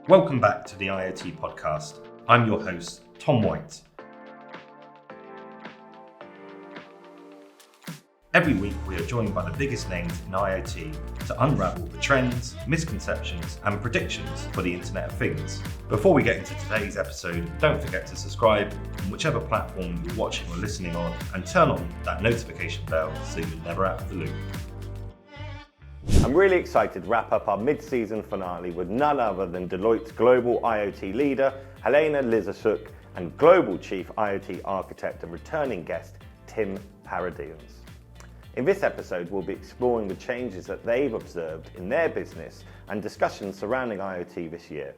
Welcome back to the IoT Podcast. I'm your host, Tom White. Every week we are joined by the biggest names in IoT to unravel the trends, misconceptions and predictions for the Internet of Things. Before we get into today's episode, don't forget to subscribe on whichever platform you're watching or listening on and turn on that notification bell so you're never out of the loop. I'm really excited to wrap up our mid-season finale with none other than Deloitte's global IoT leader, Helena Lisachuk, and global Chief IoT Architect and returning guest, Tim Paridaens. In this episode, we'll be exploring the changes that they've observed in their business and discussions surrounding IoT this year,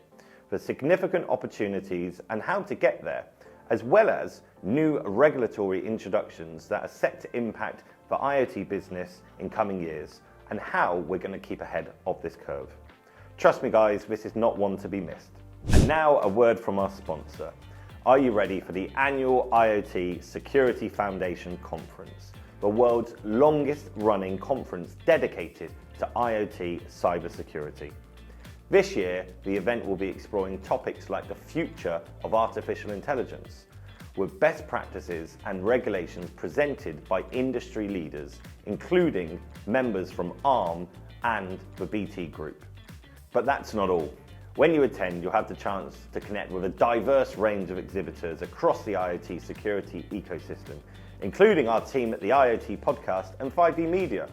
the significant opportunities and how to get there, as well as new regulatory introductions that are set to impact the IoT business in coming years, and how we're going to keep ahead of this curve. Trust me guys, this is not one to be missed. And now a word from our sponsor. Are you ready for the annual IoT Security Foundation Conference, the world's longest running conference dedicated to IoT cybersecurity? This year, the event will be exploring topics like the future of artificial intelligence, with best practices and regulations presented by industry leaders, including members from ARM and the BT Group. But that's not all. When you attend, you'll have the chance to connect with a diverse range of exhibitors across the IoT security ecosystem, including our team at the IoT Podcast and 5D Media.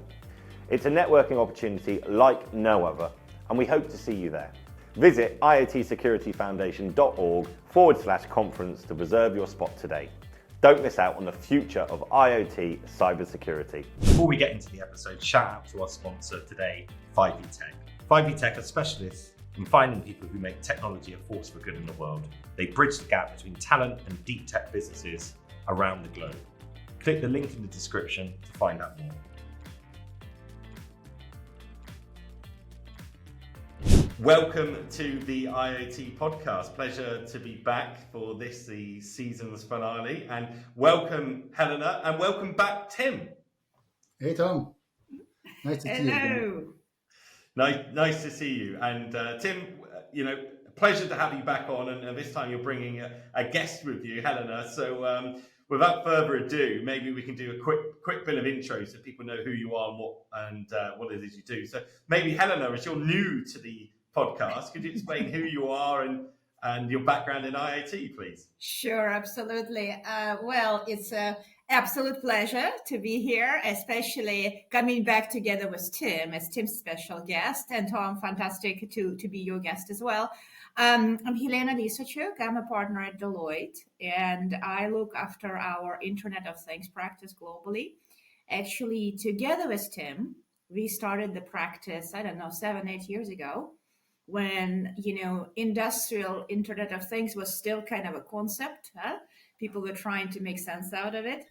It's a networking opportunity like no other, and we hope to see you there. Visit iotsecurityfoundation.org/conference to reserve your spot today. Don't miss out on the future of IoT cybersecurity. Before we get into the episode, shout out to our sponsor today, 5D Tech. 5D Tech are specialists in finding people who make technology a force for good in the world. They bridge the gap between talent and deep tech businesses around the globe. Click the link in the description to find out more. Welcome to the IoT Podcast. Pleasure to be back for this, the season's finale. And welcome, Helena, and welcome back, Tim. Hey, Tom. Nice to see you. Nice to see you. And Tim, pleasure to have you back on. And this time you're bringing a guest with you, Helena. So without further ado, maybe we can do a quick bit of intro so people know who you are and what it is you do. So maybe, Helena, as you're new to the podcast, could you explain who you are and your background in IoT, please? Sure, absolutely. Well, it's an absolute pleasure to be here, especially coming back together with Tim as Tim's special guest. And Tom, fantastic to be your guest as well. I'm Helena Lisachuk. I'm a partner at Deloitte, and I look after our Internet of Things practice globally. Actually, together with Tim, we started the practice, 7-8 years ago, when, industrial Internet of Things was still kind of a concept. People were trying to make sense out of it.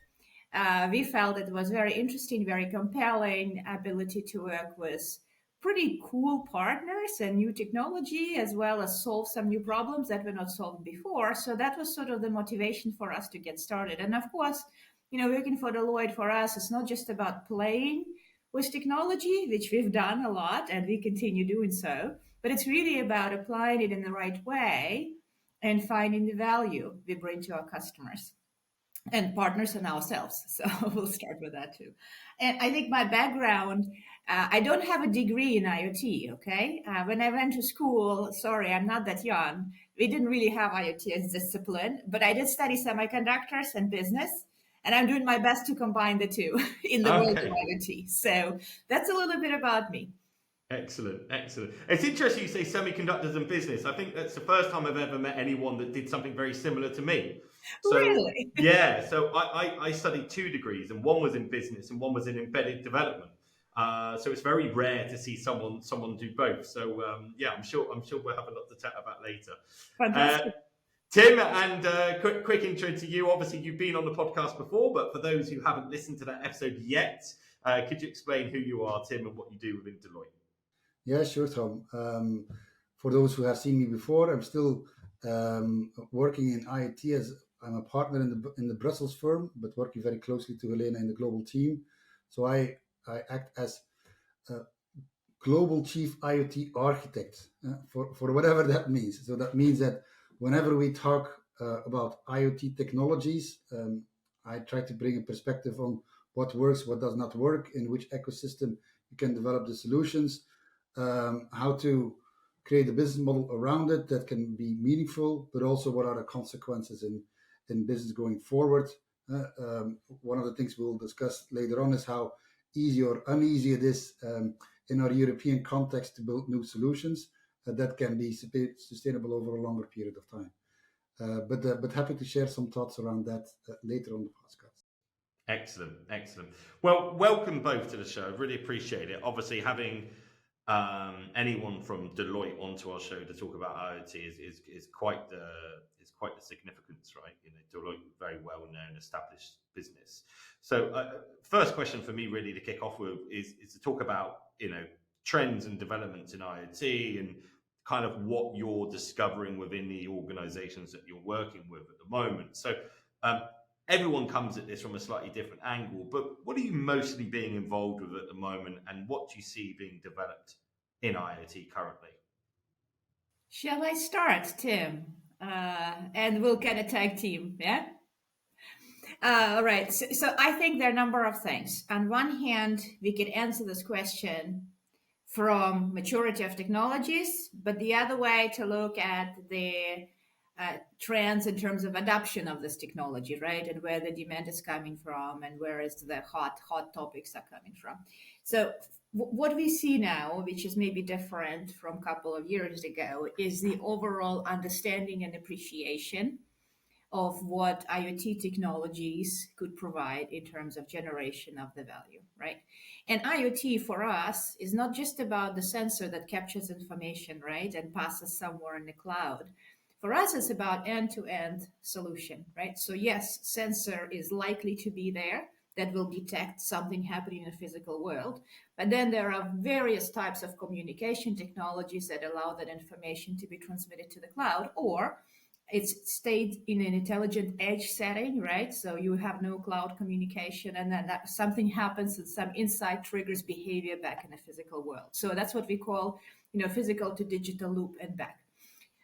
We felt it was very interesting, very compelling ability to work with pretty cool partners and new technology, as well as solve some new problems that were not solved before. So that was sort of the motivation for us to get started. And of course, working for Deloitte for us is not just about playing with technology, which we've done a lot and we continue doing so, but it's really about applying it in the right way and finding the value we bring to our customers and partners and ourselves. So we'll start with that too. And I think my background, I don't have a degree in IoT, okay? When I went to school, sorry, I'm not that young, we didn't really have IoT as discipline, but I did study semiconductors and business, and I'm doing my best to combine the two in the world of IoT. So that's a little bit about me. Excellent. It's interesting you say semiconductors and business. I think that's the first time I've ever met anyone that did something very similar to me. So, really? Yeah. So I studied 2 degrees, and one was in business and one was in embedded development. So it's very rare to see someone do both. So I'm sure we'll have a lot to chat about later. Fantastic. Tim, and quick intro to you. Obviously, you've been on the podcast before, but for those who haven't listened to that episode yet, could you explain who you are, Tim, and what you do within Deloitte? Yeah, sure, Tom. For those who have seen me before, I'm still working in IoT as I'm a partner in the Brussels firm, but working very closely to Helena in the global team. So I act as Global Chief IoT Architect, for whatever that means. So that means that whenever we talk about IoT technologies, I try to bring a perspective on what works, what does not work, in which ecosystem you can develop the solutions, how to create a business model around it that can be meaningful, but also what are the consequences in business going forward. One of the things we'll discuss later on is how easy or uneasy it is in our European context to build new solutions that can be sustainable over a longer period of time. But happy to share some thoughts around that later on the podcast. Excellent, excellent. Well, welcome both to the show. Really appreciate it. Obviously, having anyone from Deloitte onto our show to talk about IoT is quite the significance, right? You know, Deloitte, very well known, established business. So, first question for me, really, to kick off with is to talk about, you know, trends and developments in IoT and kind of what you're discovering within the organizations that you're working with at the moment. So, everyone comes at this from a slightly different angle, but what are you mostly being involved with at the moment, and what do you see being developed in IoT currently? Shall I start, Tim? And we'll get a tag team, yeah? All right. So I think there are a number of things. On one hand, we could answer this question from maturity of technologies, but the other way to look at the trends in terms of adoption of this technology, right? And where the demand is coming from and where is the hot topics are coming from. So what we see now, which is maybe different from a couple of years ago, is the overall understanding and appreciation of what IoT technologies could provide in terms of generation of the value, right? And IoT for us is not just about the sensor that captures information, right, and passes somewhere in the cloud. For us, it's about end-to-end solution, right? So yes, sensor is likely to be there that will detect something happening in the physical world. But then there are various types of communication technologies that allow that information to be transmitted to the cloud, or it's stayed in an intelligent edge setting, right? So you have no cloud communication, and then that something happens and some insight triggers behavior back in the physical world. So that's what we call, physical to digital loop and back.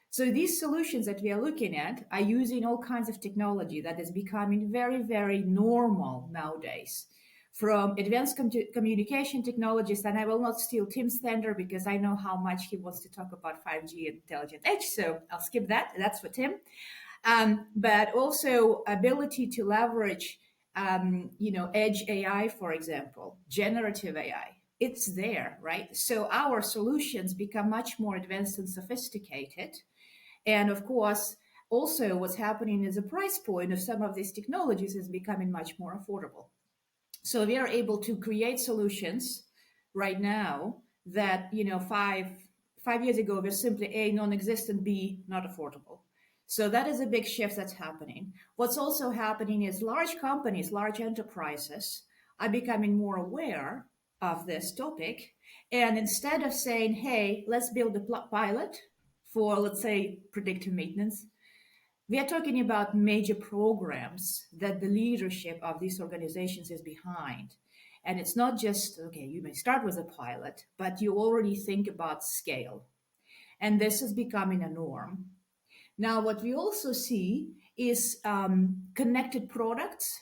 So these solutions that we are looking at are using all kinds of technology that is becoming very, very normal nowadays. From advanced communication technologies, and I will not steal Tim's thunder because I know how much he wants to talk about 5G and intelligent edge, so I'll skip that. That's for Tim. But also ability to leverage, edge AI, for example, generative AI. It's there, right? So our solutions become much more advanced and sophisticated. And of course, also what's happening is the price point of some of these technologies is becoming much more affordable. So we are able to create solutions right now that, 5 years ago were simply A, non-existent, B, not affordable. So that is a big shift that's happening. What's also happening is large companies, large enterprises are becoming more aware of this topic. And instead of saying, hey, let's build a pilot for, let's say, predictive maintenance, we are talking about major programs that the leadership of these organizations is behind. And it's not just, okay, you may start with a pilot, but you already think about scale. And this is becoming a norm. Now, what we also see is connected products,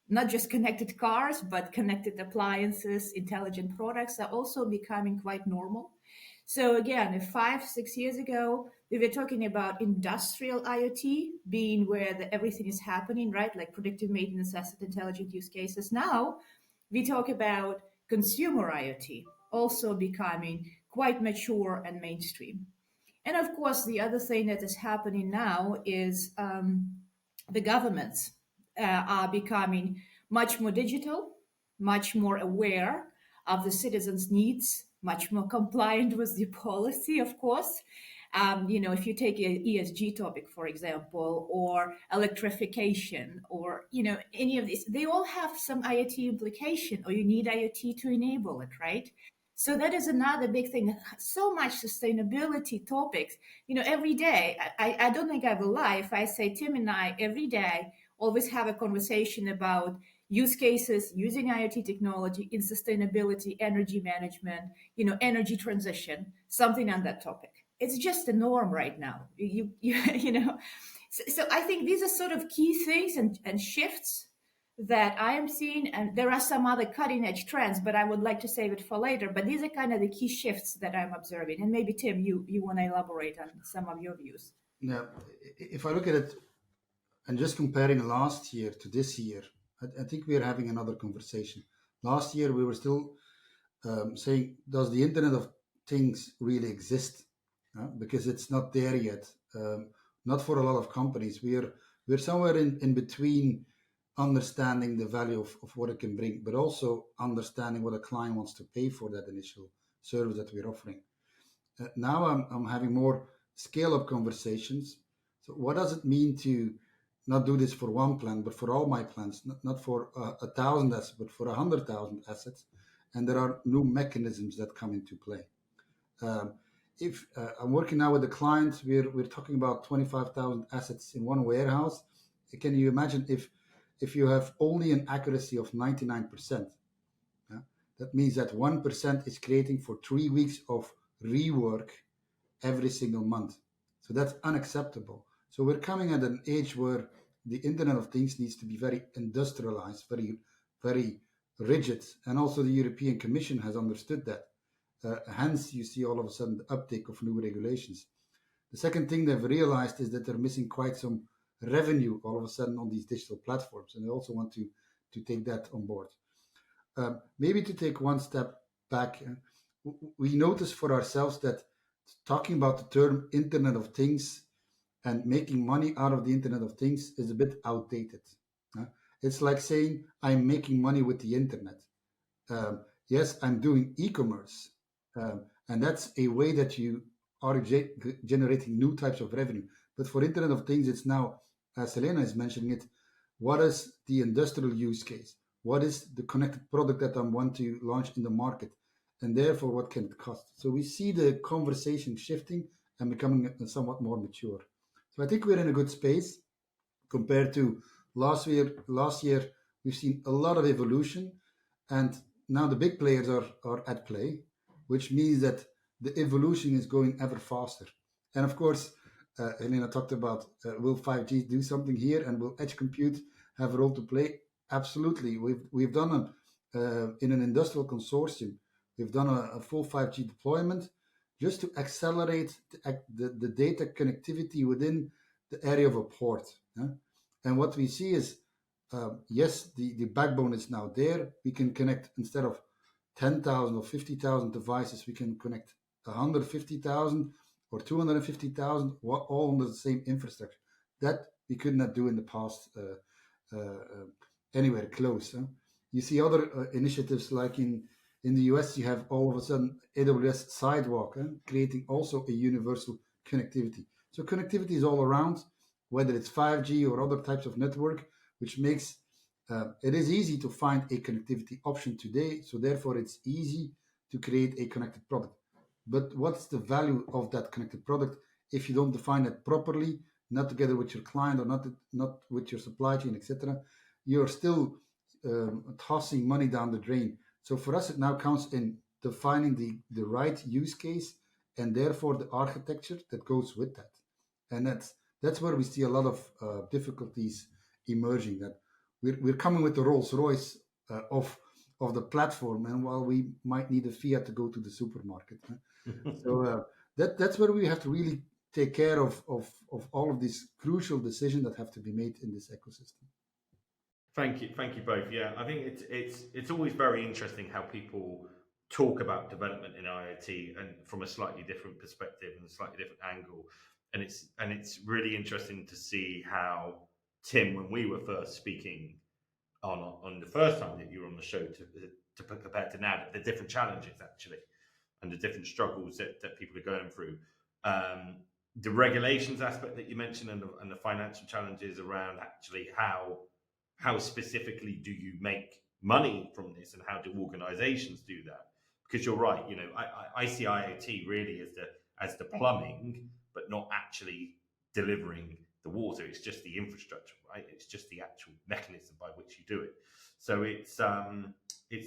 not just connected cars, but connected appliances, intelligent products are also becoming quite normal. So again, if 5-6 years ago, we were talking about industrial IoT being where everything is happening, right? Like predictive maintenance, asset intelligent use cases. Now we talk about consumer IoT also becoming quite mature and mainstream. And of course, the other thing that is happening now is the governments are becoming much more digital, much more aware of the citizens' needs, much more compliant with the policy, of course. If you take an ESG topic, for example, or electrification, or, any of these, they all have some IoT implication, or you need IoT to enable it, right? So that is another big thing. So much sustainability topics, every day. I don't think I will lie if I say Tim and I every day always have a conversation about, use cases using IoT technology in sustainability, energy management, energy transition, something on that topic. It's just the norm right now. So I think these are sort of key things and shifts that I am seeing, and there are some other cutting edge trends, but I would like to save it for later. But these are kind of the key shifts that I'm observing. And maybe Tim, you want to elaborate on some of your views. Yeah, if I look at it and just comparing last year to this year, I think we are having another conversation. Last year we were still saying, does the Internet of Things really exist? Because it's not there yet. Not for a lot of companies. We're somewhere in between understanding the value of what it can bring, but also understanding what a client wants to pay for that initial service that we're offering. Now I'm having more scale-up conversations. So what does it mean to not do this for one plan, but for all my plans, not for 1,000 assets, but for 100,000 assets? And there are new mechanisms that come into play. If I'm working now with a client, we're talking about 25,000 assets in one warehouse. Can you imagine if you have only an accuracy of 99%? That means that 1% is creating for 3 weeks of rework every single month. So that's unacceptable. So we're coming at an age where the Internet of Things needs to be very industrialized, very, very rigid. And also the European Commission has understood that. Hence, you see all of a sudden the uptake of new regulations. The second thing they've realized is that they're missing quite some revenue all of a sudden on these digital platforms. And they also want to take that on board. Maybe to take one step back, we notice for ourselves that talking about the term Internet of Things and making money out of the Internet of Things is a bit outdated. It's like saying I'm making money with the Internet. Yes, I'm doing e-commerce. And that's a way that you are generating new types of revenue. But for Internet of Things, it's now, as Helena is mentioning it, what is the industrial use case? What is the connected product that I want to launch in the market? And therefore, what can it cost? So we see the conversation shifting and becoming somewhat more mature. So I think we're in a good space compared to last year. Last year, we've seen a lot of evolution. And now the big players are at play, which means that the evolution is going ever faster. And of course, Helena talked about will 5G do something here, and will edge compute have a role to play? Absolutely. We've done in an industrial consortium, we've done a full 5G deployment just to accelerate the data connectivity within the area of a port. And what we see is, yes, the backbone is now there. We can connect, instead of 10,000 or 50,000 devices, we can connect 150,000 or 250,000, all under the same infrastructure. That we could not do in the past anywhere close. You see other initiatives like in the US, you have all of a sudden AWS Sidewalk, creating also a universal connectivity. So connectivity is all around, whether it's 5G or other types of network, which makes it is easy to find a connectivity option today. So therefore, it's easy to create a connected product. But what's the value of that connected product if you don't define it properly, not together with your client or not with your supply chain, etc.? You're still tossing money down the drain. So for us, it now counts in defining the right use case and therefore the architecture that goes with that. And that's where we see a lot of difficulties emerging. That we're coming with the Rolls Royce of the platform, and while we might need a Fiat to go to the supermarket. So that's where we have to really take care of all of these crucial decisions that have to be made in this ecosystem. Thank you both. Yeah, I think it's always very interesting how people talk about development in IoT and from a slightly different perspective and a slightly different angle, and it's really interesting to see how, Tim, when we were first speaking on the first time that you were on the show to compare to now, the different challenges actually and the different struggles that people are going through. The regulations aspect that you mentioned and the financial challenges around actually how specifically do you make money from this and how do organizations do that? Because you're right, I see IoT really as the plumbing, but not actually delivering the water. It's just the infrastructure, right? It's just the actual mechanism by which you do it. So it's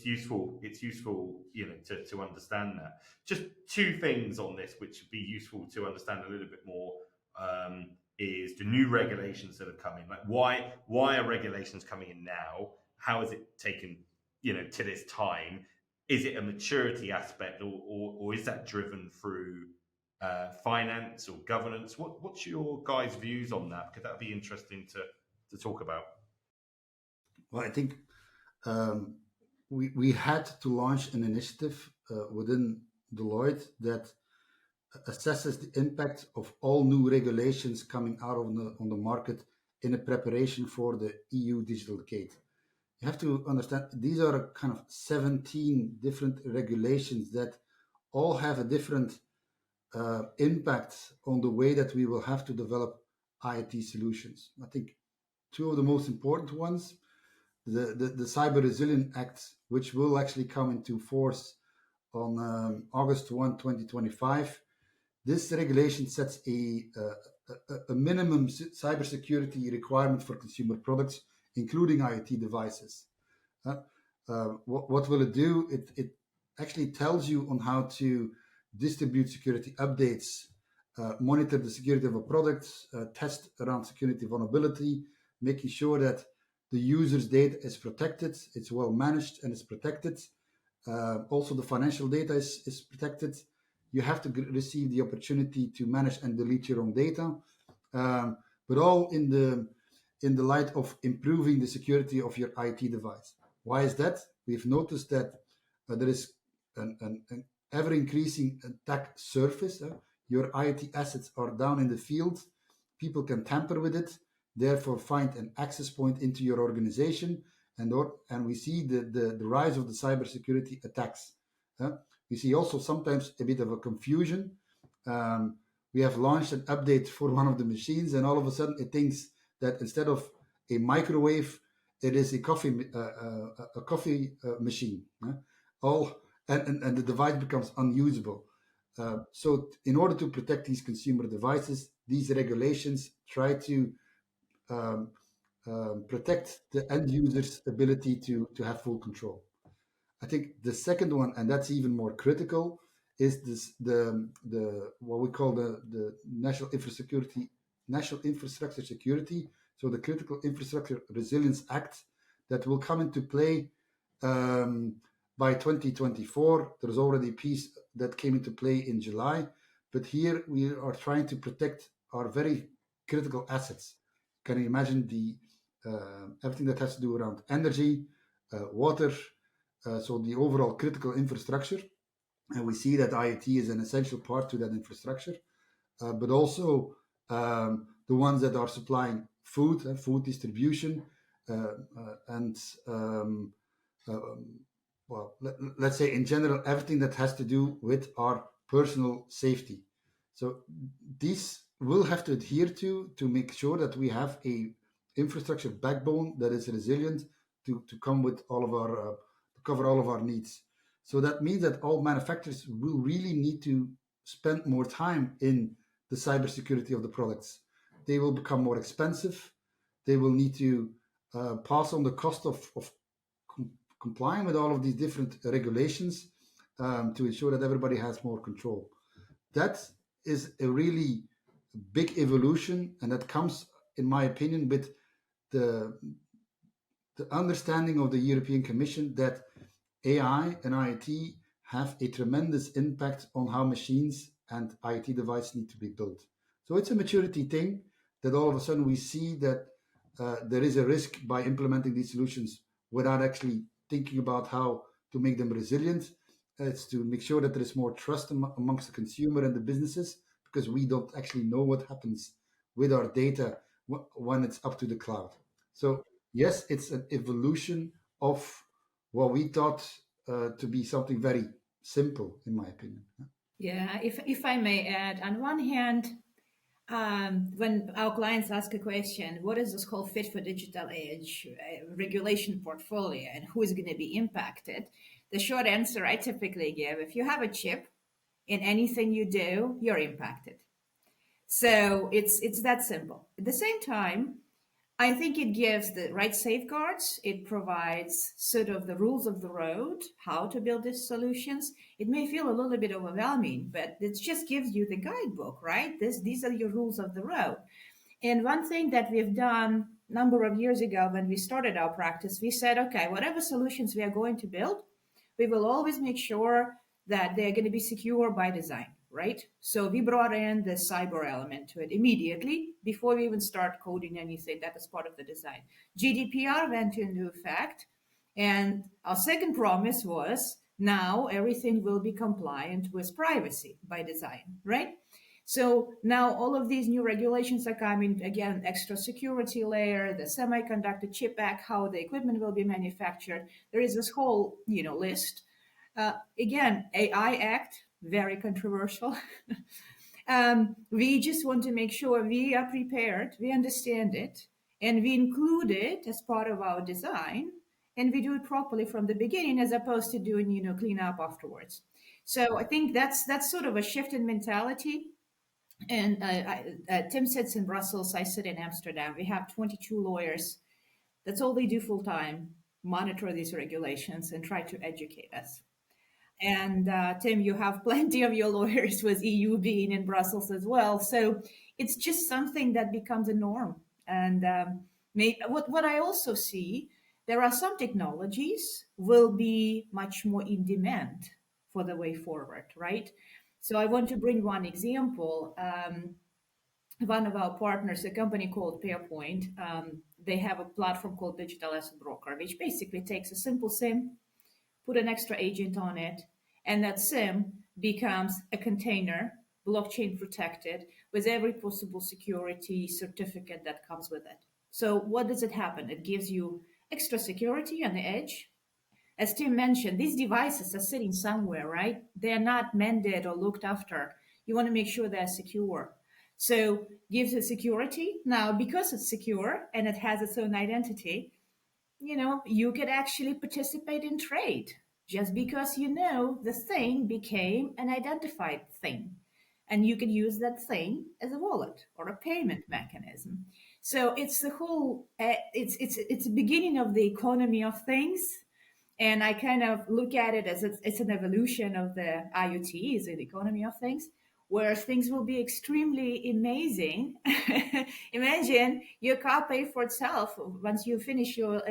useful. It's useful, to understand that. Just two things on this, which would be useful to understand a little bit more, is the new regulations that have come in. Like why are regulations coming in now? How has it taken, to this time? Is it a maturity aspect, or is that driven through finance or governance? What's your guys' views on that? Because that would be interesting to talk about. Well, I think we had to launch an initiative within Deloitte that assesses the impact of all new regulations coming out on the market in a preparation for the EU Digital Gate. You have to understand these are a kind of 17 different regulations that all have a different impact on the way that we will have to develop IoT solutions. I think two of the most important ones, the Cyber Resilience Act, which will actually come into force on August 1, 2025. This regulation sets a minimum cybersecurity requirement for consumer products, including IoT devices. What will it do? It actually tells you on how to distribute security updates, monitor the security of a product, test around security vulnerability, making sure that the user's data is protected, it's well managed and it's protected. Also, the financial data is protected. You have to receive the opportunity to manage and delete your own data, but all in the light of improving the security of your IoT device. Why is that? We've noticed that there is an ever-increasing attack surface. Your IoT assets are down in the field. People can tamper with it, therefore find an access point into your organization, and we see the rise of the cybersecurity attacks. We see also sometimes a bit of a confusion. We have launched an update for one of the machines, and all of a sudden it thinks that instead of a microwave, it is a coffee machine. And the device becomes unusable. So in order to protect these consumer devices, these regulations try to protect the end user's ability to have full control. I think the second one, and that's even more critical, is the what we call the National Infrastructure Security, so the Critical Infrastructure Resilience Act that will come into play by 2024. There's already a piece that came into play in July, but here we are trying to protect our very critical assets. Can you imagine everything that has to do around energy, water, so the overall critical infrastructure, and we see that IoT is an essential part to that infrastructure, but also the ones that are supplying food distribution, and let's say in general, everything that has to do with our personal safety. So these will have to adhere to make sure that we have a infrastructure backbone that is resilient to come with all of our cover all of our needs. So that means that all manufacturers will really need to spend more time in the cybersecurity of the products. They will become more expensive. They will need to pass on the cost of complying with all of these different regulations to ensure that everybody has more control. That is a really big evolution, and that comes, in my opinion, with the understanding of the European Commission that AI and IoT have a tremendous impact on how machines and IoT devices need to be built. So it's a maturity thing that all of a sudden we see that there is a risk by implementing these solutions without actually thinking about how to make them resilient. It's to make sure that there is more trust amongst the consumer and the businesses, because we don't actually know what happens with our data when it's up to the cloud. So yes, it's an evolution of what we thought to be something very simple, in my opinion. Yeah, if I may add, on one hand, when our clients ask a question, what is this whole fit for digital age regulation portfolio and who is going to be impacted? The short answer I typically give, if you have a chip in anything you do, you're impacted. So it's that simple. At the same time, I think it gives the right safeguards. It provides sort of the rules of the road, how to build these solutions. It may feel a little bit overwhelming, but it just gives you the guidebook, right? These are your rules of the road. And one thing that we've done a number of years ago when we started our practice, we said, okay, whatever solutions we are going to build, we will always make sure that they're going to be secure by design, right? So we brought in the cyber element to it immediately before we even start coding anything that is part of the design. GDPR went into effect, and our second promise was now everything will be compliant with privacy by design, right? So now all of these new regulations are coming, again, extra security layer, the Semiconductor Chip Act, how the equipment will be manufactured. There is this whole, list. Again, AI Act, very controversial. We just want to make sure we are prepared, we understand it, and we include it as part of our design, and we do it properly from the beginning as opposed to doing, clean up afterwards. So I think that's sort of a shift in mentality. And Tim sits in Brussels, I sit in Amsterdam. We have 22 lawyers. That's all they do full time, monitor these regulations and try to educate us. And Tim, you have plenty of your lawyers with EU being in Brussels as well. So it's just something that becomes a norm. And what I also see, there are some technologies will be much more in demand for the way forward, right? So I want to bring one example. One of our partners, a company called Pairpoint, they have a platform called Digital Asset Broker, which basically takes a simple SIM, put an extra agent on it, and that SIM becomes a container, blockchain protected, with every possible security certificate that comes with it. So what does it happen? It gives you extra security on the edge. As Tim mentioned, these devices are sitting somewhere, right? They're not mended or looked after. You want to make sure they're secure. So gives it security. Now, because it's secure and it has its own identity, you could actually participate in trade just because the thing became an identified thing. And you could use that thing as a wallet or a payment mechanism. So it's the whole, it's the beginning of the economy of things. And I kind of look at it as it's an evolution of the IoT, is an economy of things, where things will be extremely amazing. Imagine your car pay for itself once you finish your,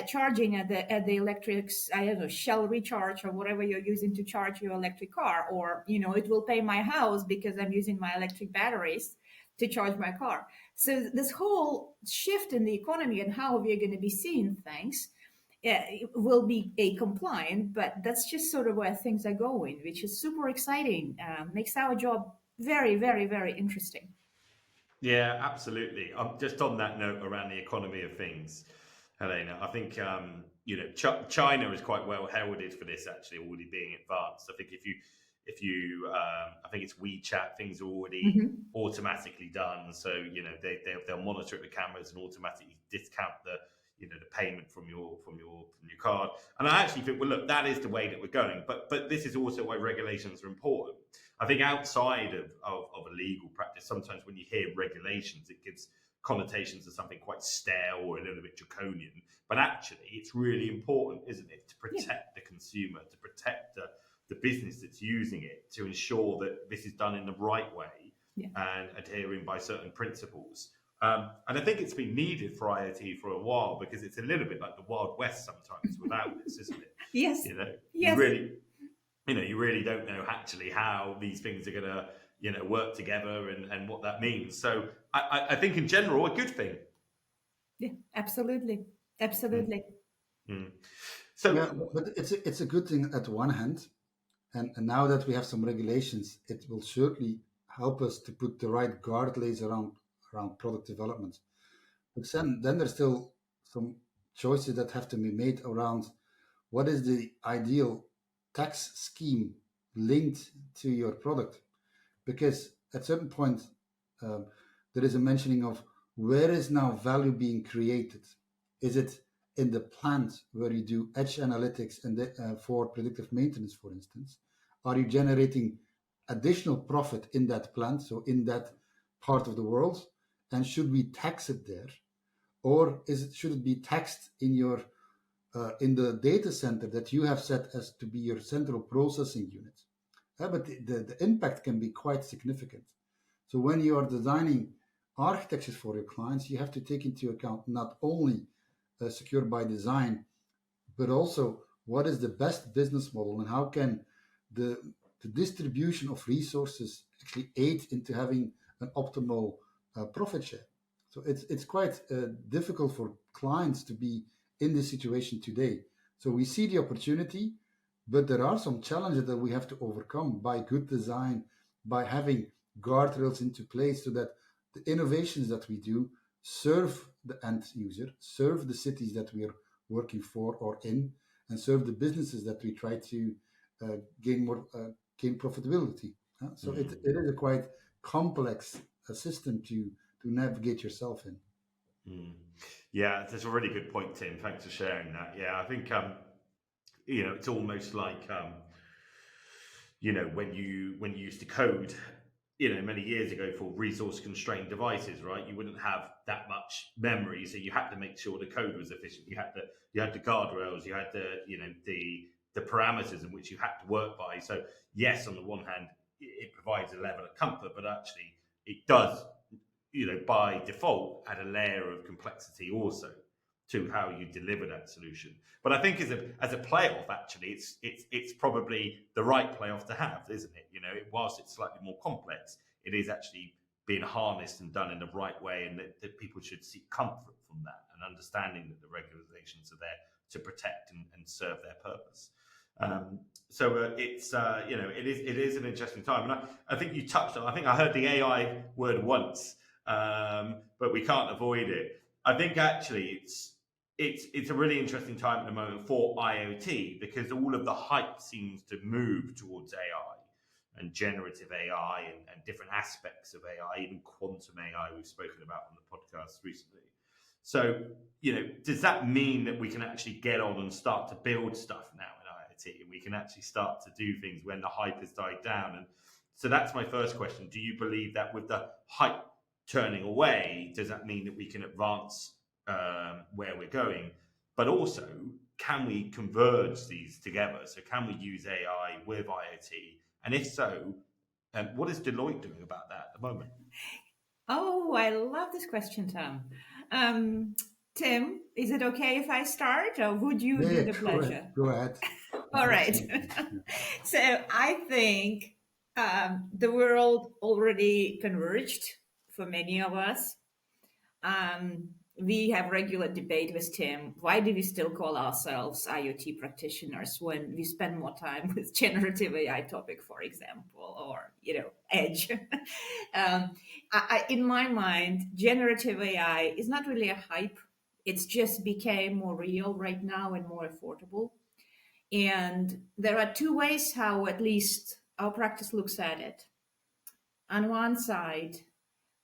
charging at the electrics, I don't know, Shell recharge or whatever you're using to charge your electric car, or it will pay my house because I'm using my electric batteries to charge my car. So this whole shift in the economy and how we're going to be seeing things. It will be a compliant, but that's just sort of where things are going, which is super exciting. Makes our job very, very, very interesting. Yeah, absolutely. Just on that note around the economy of things, Helena, I think China is quite well heralded for this, actually already being advanced. I think if you I think it's WeChat, things are already automatically done. So they'll monitor it with cameras and automatically discount the payment from your card. And I actually think, well, look, that is the way that we're going. But this is also why regulations are important. I think outside of a legal practice, sometimes when you hear regulations, it gives connotations of something quite stale or a little bit draconian. But actually, it's really important, isn't it, to protect the consumer, to protect the business that's using it, to ensure that this is done in the right way and adhering by certain principles. And I think it's been needed for IoT for a while, because it's a little bit like the Wild West sometimes without this, isn't it? Yes. You really don't know actually how these things are going to, work together and what that means. So I think in general, a good thing. Yeah, absolutely. Absolutely. Mm. So, but it's a good thing at one hand. And now that we have some regulations, it will certainly help us to put the right guardrails around product development. But then there's still some choices that have to be made around what is the ideal tax scheme linked to your product. Because at a certain point, there is a mentioning of where is now value being created. Is it in the plant where you do edge analytics and for predictive maintenance, for instance? Are you generating additional profit in that plant, so in that part of the world? And should we tax it there? or should it be text in your in the data center that you have set as to be your central processing unit? But the impact can be quite significant. So when you are designing architectures for your clients, you have to take into account not only secure by design, but also what is the best business model and how can the distribution of resources actually aid into having an optimal profit share. So it's quite difficult for clients to be in this situation today. So we see the opportunity, but there are some challenges that we have to overcome by good design, by having guardrails into place so that the innovations that we do serve the end user, serve the cities that we are working for or in, and serve the businesses that we try to gain profitability. So it is a quite complex system to navigate yourself in. Yeah, that's a really good point, Tim. Thanks for sharing that. Yeah, I think it's almost like when you used to code, many years ago for resource constrained devices, right? You wouldn't have that much memory, so you had to make sure the code was efficient. You had the guardrails, you had the parameters in which you had to work by. So yes, on the one hand, it provides a level of comfort, but actually it does, by default, add a layer of complexity also to how you deliver that solution. But I think as a playoff, actually, it's probably the right playoff to have, isn't it? Whilst it's slightly more complex, it is actually being harnessed and done in the right way, and that people should seek comfort from that and understanding that the regulations are there to protect and serve their purpose. It is an interesting time, and I think you touched on. I think I heard the AI word once, but we can't avoid it. I think actually it's a really interesting time at the moment for IoT because all of the hype seems to move towards AI and generative AI and different aspects of AI, even quantum AI we've spoken about on the podcast recently. So, does that mean that we can actually get on and start to build stuff now in IoT? And we can actually start to do things when the hype has died down? And so that's my first question. Do you believe that with the hype turning away, does that mean that we can advance where we're going? But also, can we converge these together? So can we use AI with IoT? And if so, what is Deloitte doing about that at the moment? Oh, I love this question, Tom. Tim, is it okay if I start, or would you do the pleasure? Go ahead. All right. So I think the world already converged for many of us. We have regular debate with Tim. Why do we still call ourselves IoT practitioners when we spend more time with generative AI topic, for example, or, edge? In my mind, generative AI is not really a hype. It's just became more real right now and more affordable. And there are two ways how at least our practice looks at it. On one side,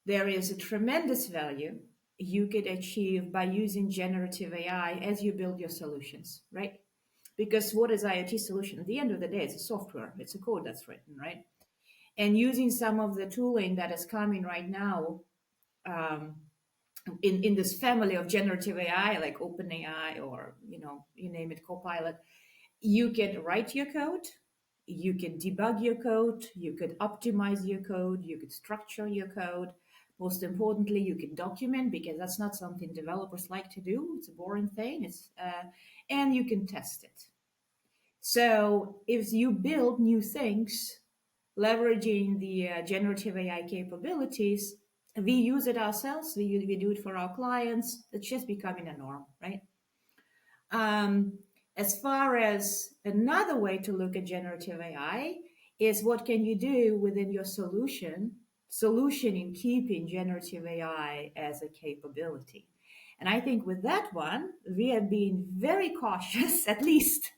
there is a tremendous value you could achieve by using generative AI as you build your solutions, right? Because what is IoT solution? At the end of the day, it's a software. It's a code that's written, right? And using some of the tooling that is coming right now in this family of generative AI, like OpenAI or, you name it, Copilot, you can write your code, you can debug your code, you could optimize your code, you could structure your code. Most importantly, you can document, because that's not something developers like to do. It's a boring thing. And you can test it. So if you build new things, leveraging the generative AI capabilities, we use it ourselves. We do it for our clients. It's just becoming a norm, right? As far as another way to look at generative AI is what can you do within your solution in keeping generative AI as a capability. And I think with that one, we have been very cautious, at least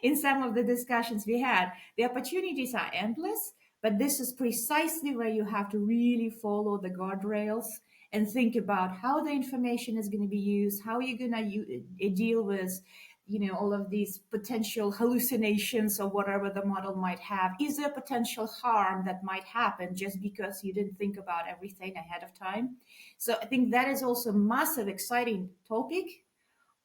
in some of the discussions we had. The opportunities are endless, but this is precisely where you have to really follow the guardrails and think about how the information is going to be used, how you're going to deal with all of these potential hallucinations or whatever the model might have? Is there potential harm that might happen just because you didn't think about everything ahead of time? So I think that is also a massive, exciting topic,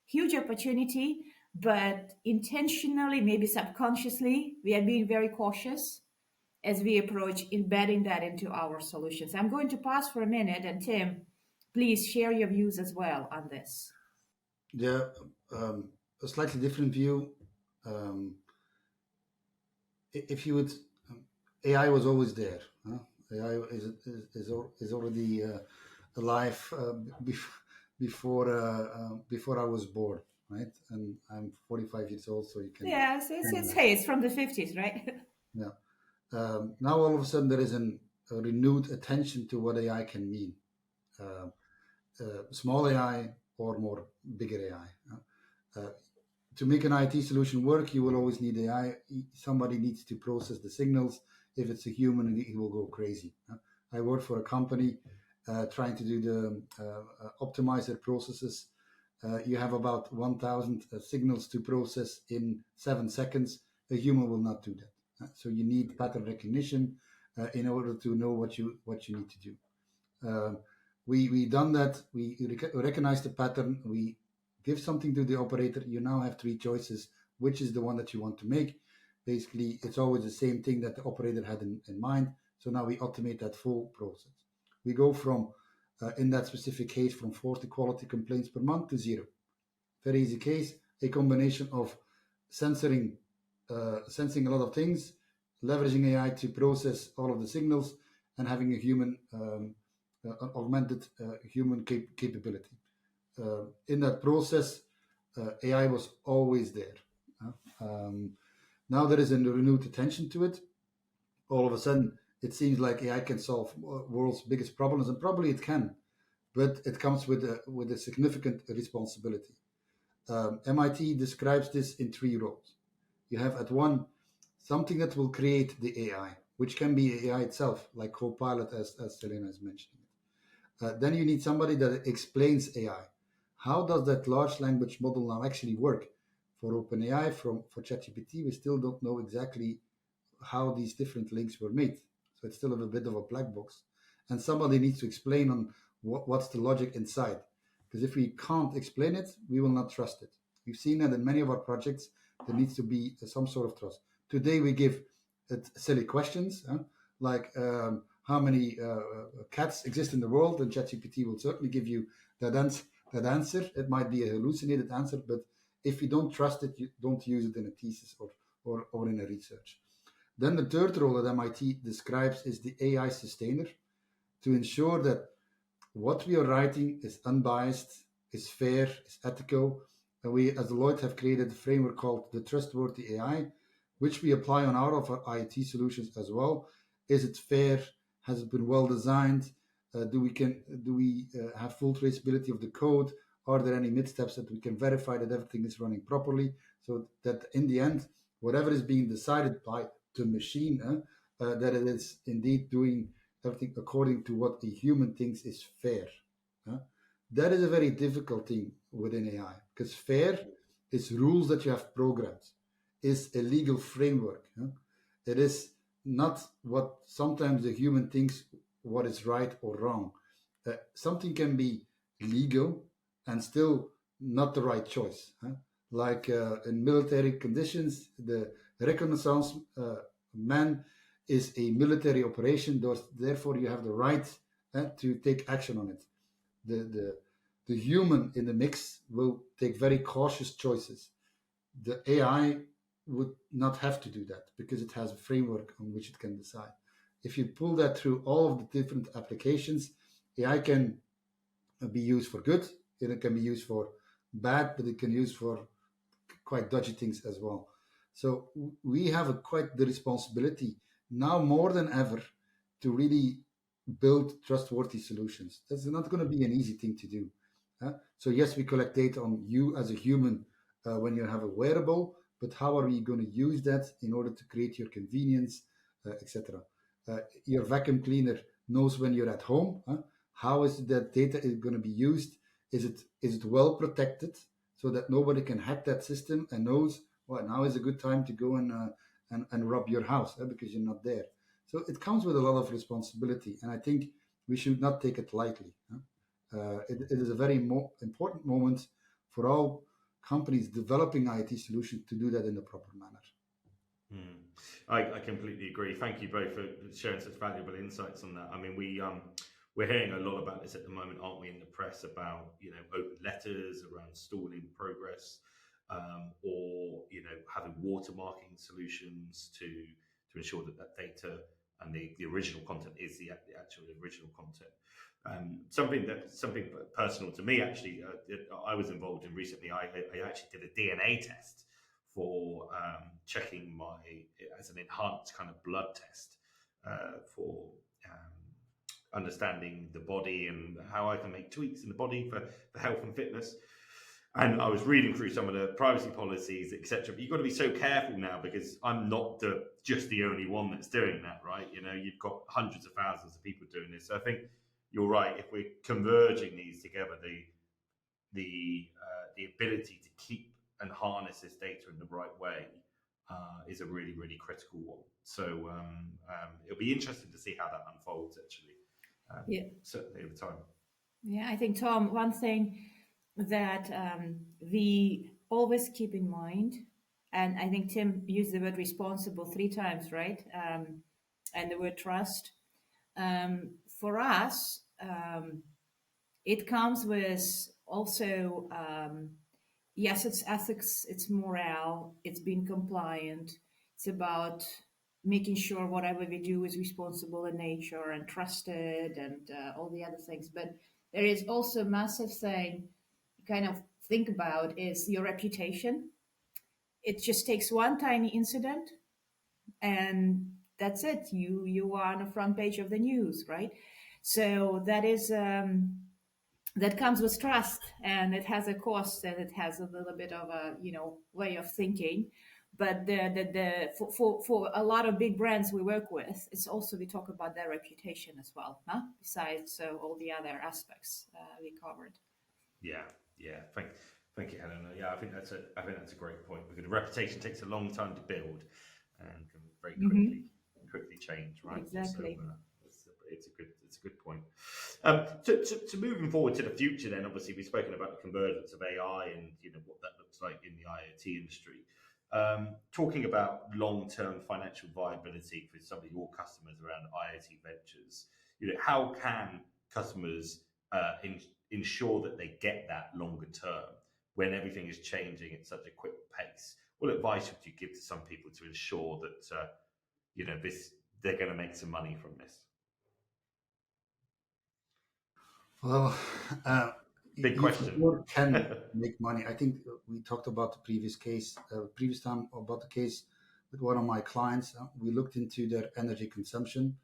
huge opportunity, but intentionally, maybe subconsciously, we are being very cautious as we approach embedding that into our solutions. I'm going to pause for a minute, and Tim, please share your views as well on this. Yeah, a slightly different view. If you would, AI was always there. Huh? AI is already alive before I was born, right? And I'm 45 years old, so you can. Yeah, it's from the 50s, right? Yeah. Now all of a sudden there is a renewed attention to what AI can mean. Small AI or more bigger AI. To make an IoT solution work, you will always need AI. Somebody needs to process the signals. If it's a human, he will go crazy. I work for a company trying to do the optimize their processes. You have about 1,000 signals to process in 7 seconds. A human will not do that. So you need pattern recognition in order to know what you need to do. We done that. We recognize the pattern. We give something to the operator. You now have 3 choices. Which is the one that you want to make? Basically, it's always the same thing that the operator had in mind. So now we automate that full process. We go from, in that specific case, from 40 quality complaints per month to 0. Very easy case, a combination of sensing a lot of things, leveraging AI to process all of the signals, and having a human, augmented human capability. In that process, AI was always there. Now there is a renewed attention to it. All of a sudden, it seems like AI can solve world's biggest problems, and probably it can, but it comes with a significant responsibility. MIT describes this in 3 roles. You have at one, something that will create the AI, which can be AI itself, like Copilot, as Helena is mentioning. Then you need somebody that explains AI. How does that large language model now actually work? For OpenAI, for ChatGPT, we still don't know exactly how these different links were made. So it's still a bit of a black box. And somebody needs to explain on what's the logic inside. Because if we can't explain it, we will not trust it. We've seen that in many of our projects, there needs to be some sort of trust. Today we give it silly questions, like how many cats exist in the world, and ChatGPT will certainly give you that answer. It might be a hallucinated answer, but if you don't trust it, you don't use it in a thesis or in a research. Then the third role that MIT describes is the AI sustainer, to ensure that what we are writing is unbiased, is fair, is ethical. And we, as Deloitte, have created a framework called the Trustworthy AI, which we apply on our IoT solutions as well. Is it fair? Has it been well designed? Do we have full traceability of the code? Are there any missteps that we can verify that everything is running properly, so that in the end, whatever is being decided by the machine, that it is indeed doing everything according to what the human thinks is fair. That is a very difficult thing within AI, because fair is rules that you have programmed, is a legal framework. It is not what sometimes the human thinks what is right or wrong. Something can be legal and still not the right choice. Like in military conditions, the reconnaissance man is a military operation, therefore you have the right to take action on it. The human in the mix will take very cautious choices. The AI would not have to do that because it has a framework on which it can decide. If you pull that through all of the different applications, AI can be used for good, it can be used for bad, but it can be used for quite dodgy things as well. So we have quite the responsibility now more than ever to really build trustworthy solutions. That's not going to be an easy thing to do. So yes, we collect data on you as a human when you have a wearable, but how are we going to use that in order to create your convenience, etc. Your vacuum cleaner knows when you're at home. How is that data going to be used? Is it well protected so that nobody can hack that system and knows, well, now is a good time to go and rob your house because you're not there. So it comes with a lot of responsibility, and I think we should not take it lightly. It is a very important moment for all companies developing IoT solutions to do that in a proper manner. I completely agree. Thank you both for sharing such valuable insights on that. I mean, we're hearing a lot about this at the moment, aren't we, in the press about, open letters around stalling progress, or, having watermarking solutions to ensure that data and the original content is the actual original content. Something personal to me, actually, I was involved in recently. I actually did a DNA test for checking as an enhanced kind of blood test for understanding the body and how I can make tweaks in the body for health and fitness. And I was reading through some of the privacy policies, etc. But you've got to be so careful now, because I'm not just the only one that's doing that, right? You've got hundreds of thousands of people doing this. So I think you're right. If we're converging these together, the ability to keep and harness this data in the right way is a really, really critical one. So it'll be interesting to see how that unfolds, actually. Certainly over time. Yeah, I think, Tom, one thing that we always keep in mind, and I think Tim used the word responsible 3 times, right? And the word trust. For us, it comes with also, yes, it's ethics, it's morale, it's being compliant, it's about making sure whatever we do is responsible in nature and trusted and all the other things. But there is also a massive thing you kind of think about is your reputation. It just takes one tiny incident and that's it. You are on the front page of the news, right? So that is that comes with trust, and it has a cost, and it has a little bit of a way of thinking. But for a lot of big brands we work with, it's also, we talk about their reputation as well, huh? Besides all the other aspects we covered. Yeah. Thank you, Helena. Yeah, I think that's a great point, because the reputation takes a long time to build and can very quickly change, right? Exactly. So, it's a good point. So moving forward to the future, then obviously we've spoken about the convergence of AI and what that looks like in the IoT industry. Talking about long-term financial viability for some of your customers around IoT ventures, how can customers ensure that they get that longer term when everything is changing at such a quick pace? What advice would you give to some people to ensure that they're going to make some money from this? Well, big question. You can make money. I think we talked about the previous time about the case with one of my clients. We looked into their energy consumption.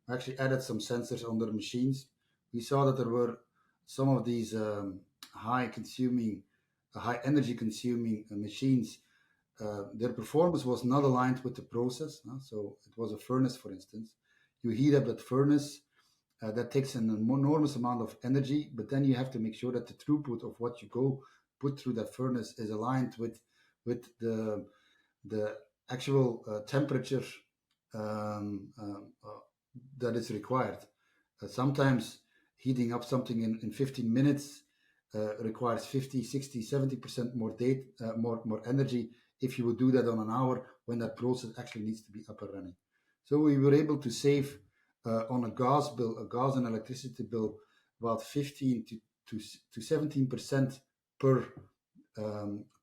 We actually added some sensors on their machines. We saw that there were some of these high energy consuming machines. Their performance was not aligned with the process. So it was a furnace, for instance. You heat up that furnace. That takes an enormous amount of energy, but then you have to make sure that the throughput of what you go put through that furnace is aligned with the actual temperature that is required. Sometimes heating up something in 15 minutes requires 50, 60, 70% more energy if you would do that on an hour when that process actually needs to be up and running. So we were able to save on a gas and electricity bill, about 15 to 17% per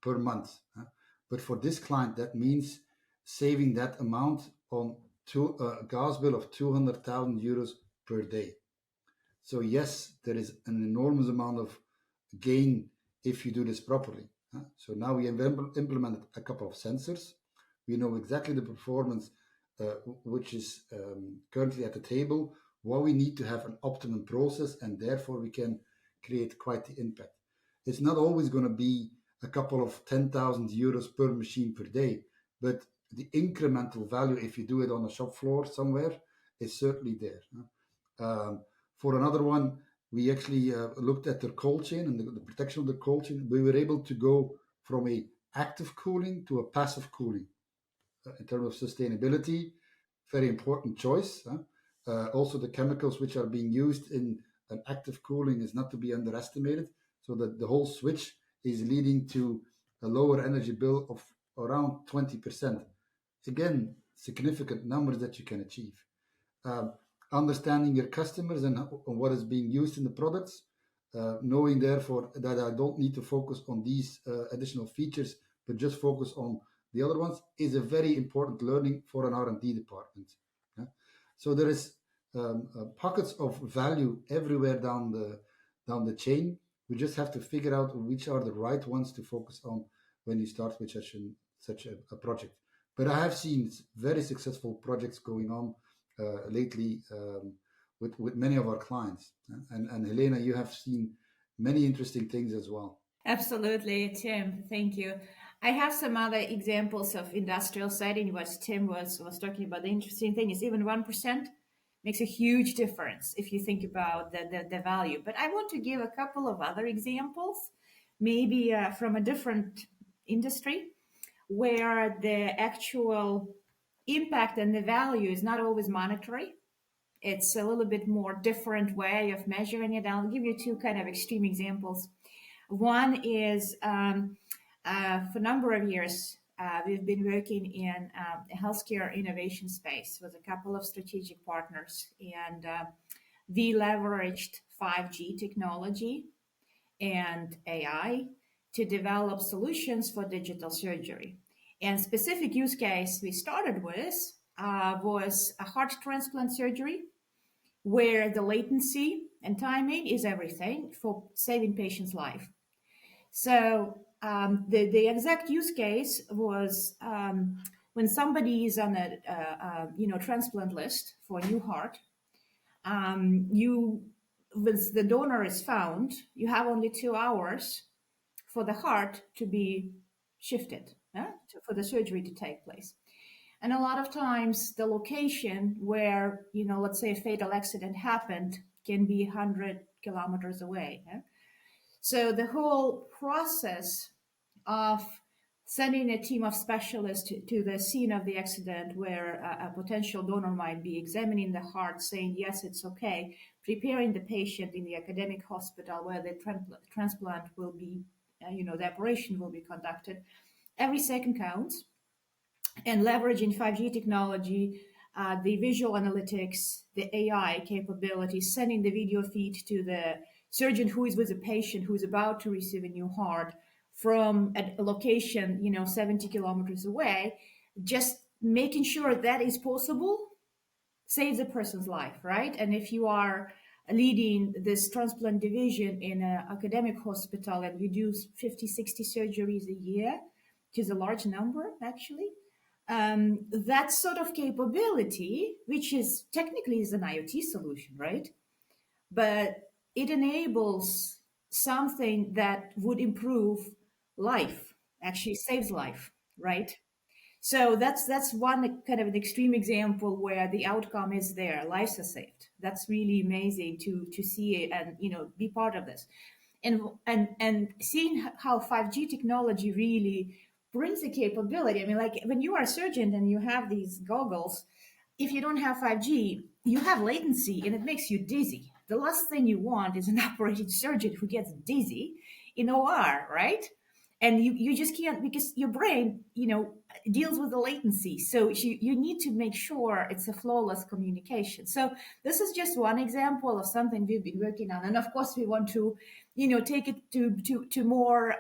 month. But for this client, that means saving that amount on a gas bill of 200,000 euros per day. So yes, there is an enormous amount of gain if you do this properly. So now we implemented a couple of sensors. We know exactly the performance which is currently at the table, what we need to have an optimum process, and therefore we can create quite the impact. It's not always going to be a couple of 10,000 euros per machine per day, but the incremental value, if you do it on a shop floor somewhere, is certainly there. For another one, we actually looked at their cold chain and the protection of the cold chain. We were able to go from a active cooling to a passive cooling. In terms of sustainability, very important choice. Also, the chemicals which are being used in an active cooling is not to be underestimated. So that the whole switch is leading to a lower energy bill of around 20%. Again, significant numbers that you can achieve. Understanding your customers and what is being used in the products, knowing therefore that I don't need to focus on these additional features, but just focus on the other ones, is a very important learning for an R&D department. So there is pockets of value everywhere down the chain. We just have to figure out which are the right ones to focus on when you start with such a project. But I have seen very successful projects going on lately with many of our clients. And Helena, you have seen many interesting things as well. Absolutely, Tim. Thank you. I have some other examples of industrial setting. What Tim was talking about. The interesting thing is even 1% makes a huge difference if you think about the value. But I want to give a couple of other examples, maybe from a different industry, where the actual impact and the value is not always monetary. It's a little bit more different way of measuring it. I'll give you two kind of extreme examples. One is for a number of years, we've been working in the healthcare innovation space with a couple of strategic partners, and we leveraged 5G technology and AI to develop solutions for digital surgery. And specific use case we started with was a heart transplant surgery, where the latency and timing is everything for saving patients' life. So the exact use case was when somebody is on a transplant list for a new heart. Once the donor is found, you have only 2 hours for the heart to be shifted, for the surgery to take place. And a lot of times the location where, let's say a fatal accident happened can be 100 kilometers away. So the whole process of sending a team of specialists to the scene of the accident where a potential donor might be, examining the heart, saying, yes, it's okay, preparing the patient in the academic hospital where the transplant will be, the operation will be conducted. Every second counts. And leveraging 5G technology, the visual analytics, the AI capabilities, sending the video feed to the surgeon who is with a patient who is about to receive a new heart from a location, 70 kilometers away, just making sure that is possible saves a person's life, right? And if you are leading this transplant division in an academic hospital and you do 50, 60 surgeries a year, which is a large number, actually, that sort of capability, which is technically is an IoT solution, right? But it enables something that would improve life, actually saves life, right? So that's one kind of an extreme example where the outcome is there, lives are saved. That's really amazing to see it and be part of this, and seeing how 5G technology really brings the capability. I mean, like when you are a surgeon and you have these goggles, if you don't have 5G, you have latency and it makes you dizzy. The last thing you want is an operating surgeon who gets dizzy in OR, right? And you just can't, because your brain, deals with the latency. So you need to make sure it's a flawless communication. So this is just one example of something we've been working on. And of course, we want to, take it to more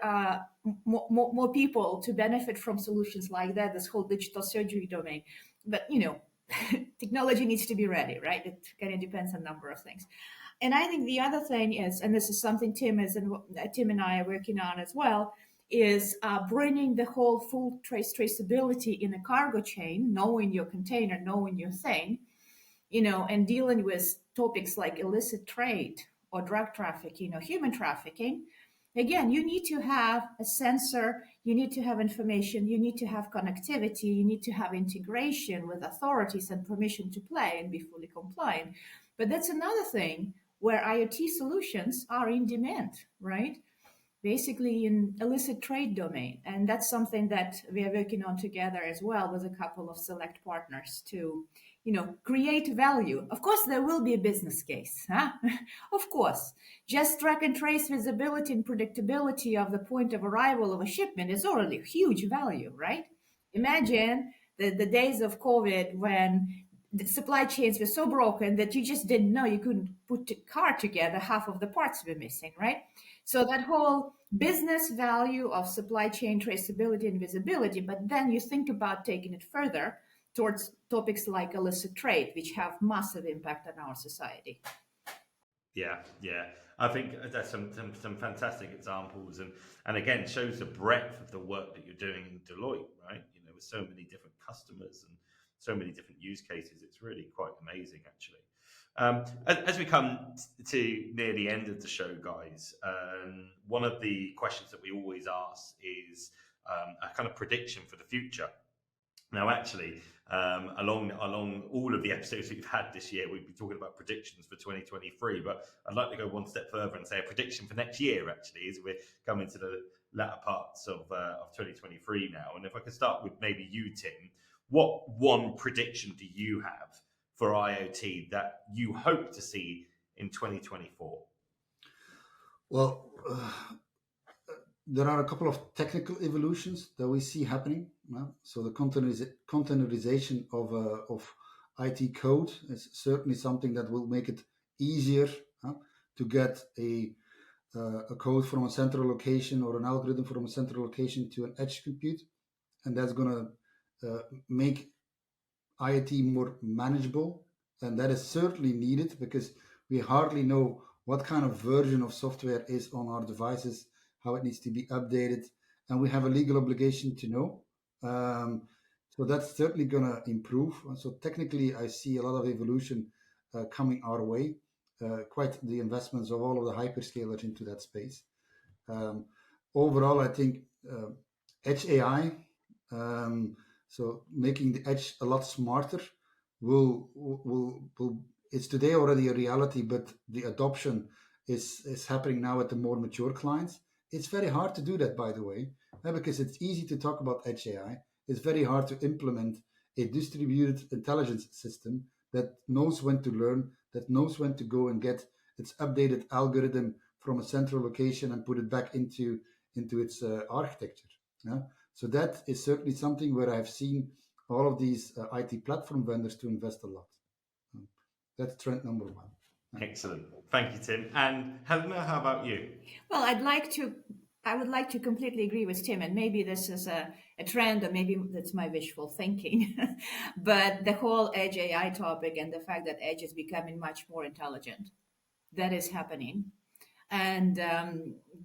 people to benefit from solutions like that, this whole digital surgery domain. But, technology needs to be ready, right? It kind of depends on a number of things. And I think the other thing is, and this is something Tim and I are working on as well, is bringing the whole full traceability in a cargo chain, knowing your container, knowing your thing, and dealing with topics like illicit trade or drug trafficking or human trafficking. Again, you need to have a sensor, you need to have information, you need to have connectivity, you need to have integration with authorities and permission to play and be fully compliant. But that's another thing where IoT solutions are in demand, right? Basically in illicit trade domain. And that's something that we are working on together as well with a couple of select partners to, create value. Of course, there will be a business case, huh? Of course. Just track and trace visibility and predictability of the point of arrival of a shipment is already huge value, right? Imagine the days of COVID when the supply chains were so broken that you just didn't know, you couldn't put a car together, half of the parts were missing, right? So that whole business value of supply chain traceability and visibility, but then you think about taking it further towards topics like illicit trade, which have massive impact on our society. Yeah. I think that's some fantastic examples, and again shows the breadth of the work that you're doing in Deloitte, right? With so many different customers and so many different use cases, it's really quite amazing, actually. As we come to near the end of the show, guys, one of the questions that we always ask is a kind of prediction for the future. Now, actually, along all of the episodes we've had this year, we've been talking about predictions for 2023, but I'd like to go one step further and say a prediction for next year, actually, as we're coming to the latter parts of 2023 now. And if I could start with maybe you, Tim, what one prediction do you have for IoT that you hope to see in 2024? Well, there are a couple of technical evolutions that we see happening. So the containerization of IT code is certainly something that will make it easier to get a code from a central location or an algorithm from a central location to an edge compute. And that's going to make IoT more manageable. And that is certainly needed because we hardly know what kind of version of software is on our devices, how it needs to be updated, and we have a legal obligation to know. So that's certainly going to improve. So technically, I see a lot of evolution coming our way, quite the investments of all of the hyperscalers into that space. Overall, I think edge AI, so making the edge a lot smarter, will it's today already a reality, but the adoption is happening now at the more mature clients. It's very hard to do that, by the way, because it's easy to talk about edge AI. It's very hard to implement a distributed intelligence system that knows when to learn, that knows when to go and get its updated algorithm from a central location and put it back into its architecture. Yeah? So that is certainly something where I've seen all of these IT platform vendors to invest a lot. That's trend number one. Excellent. Thank you, Tim. And Helena, how about you? Well, I would like to completely agree with Tim, and maybe this is a trend, or maybe that's my wishful thinking. But the whole edge AI topic and the fact that edge is becoming much more intelligent, that is happening. And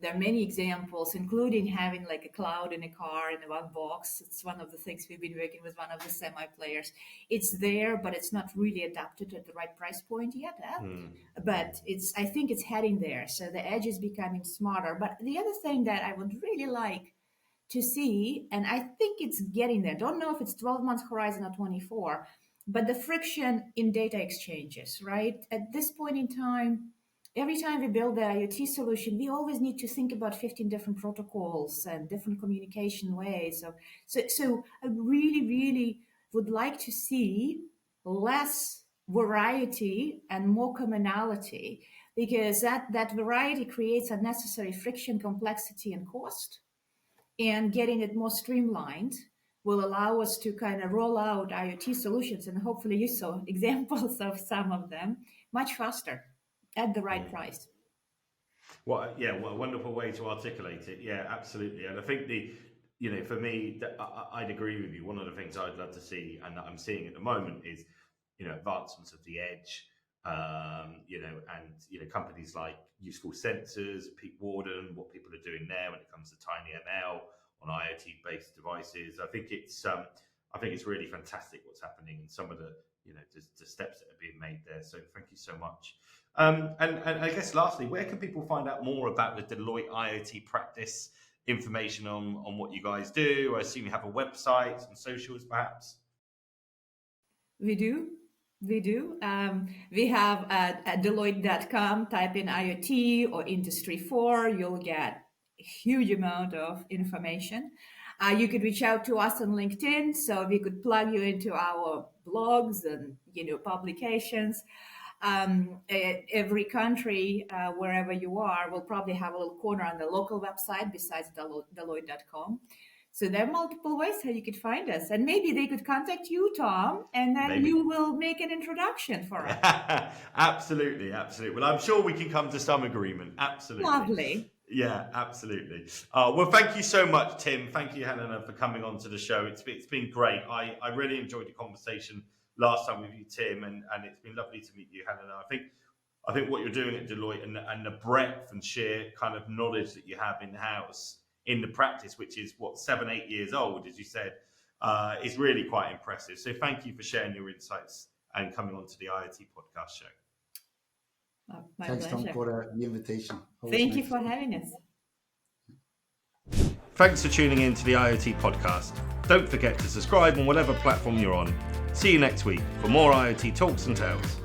there are many examples, including having like a cloud in a car in one box. It's one of the things we've been working with one of the semi players. It's there, but it's not really adapted at the right price point yet. But I think it's heading there. So the edge is becoming smarter. But the other thing that I would really like to see, and I think it's getting there, don't know if it's 12 months horizon or 24, but the friction in data exchanges, right? At this point in time, every time we build the IoT solution, we always need to think about 15 different protocols and different communication ways. So I really, really would like to see less variety and more commonality, because that variety creates unnecessary friction, complexity, and cost. And getting it more streamlined will allow us to kind of roll out IoT solutions, and hopefully you saw examples of some of them, much faster at the right price. Well, yeah, what a wonderful way to articulate it. Yeah, absolutely. And I think for me, I'd agree with you. One of the things I'd love to see, and that I'm seeing at the moment, is, advancements of the edge, and companies like Useful Sensors, Pete Warden, what people are doing there when it comes to tiny ML on IoT-based devices. I think it's really fantastic what's happening, and some of the the steps that are being made there. So thank you so much. And I guess lastly, where can people find out more about the Deloitte IoT practice, information on what you guys do? I assume you have a website and socials, perhaps. We do. We do. We have at Deloitte.com, type in IoT or Industry 4, you'll get a huge amount of information. You could reach out to us on LinkedIn, so we could plug you into our blogs and publications. Every country, wherever you are, will probably have a little corner on the local website besides Deloitte.com. So there are multiple ways how you could find us. And maybe they could contact you, Tom, and then you will make an introduction for us. Absolutely. Well, I'm sure we can come to some agreement. Absolutely. Lovely. Yeah, absolutely. Well, thank you so much, Tim. Thank you, Helena, for coming on to the show. It's been great. I really enjoyed the conversation last time with you, Tim, and it's been lovely to meet you, Helena. I think what you're doing at Deloitte and the breadth and sheer kind of knowledge that you have in-house in the practice, which is 7-8 years old, as you said, is really quite impressive. So thank you for sharing your insights and coming on to the IoT Podcast show. My Thanks, pleasure. Tom, for the invitation. Thank you for having us. Thanks for tuning in to the IoT Podcast. Don't forget to subscribe on whatever platform you're on. See you next week for more IoT talks and tales.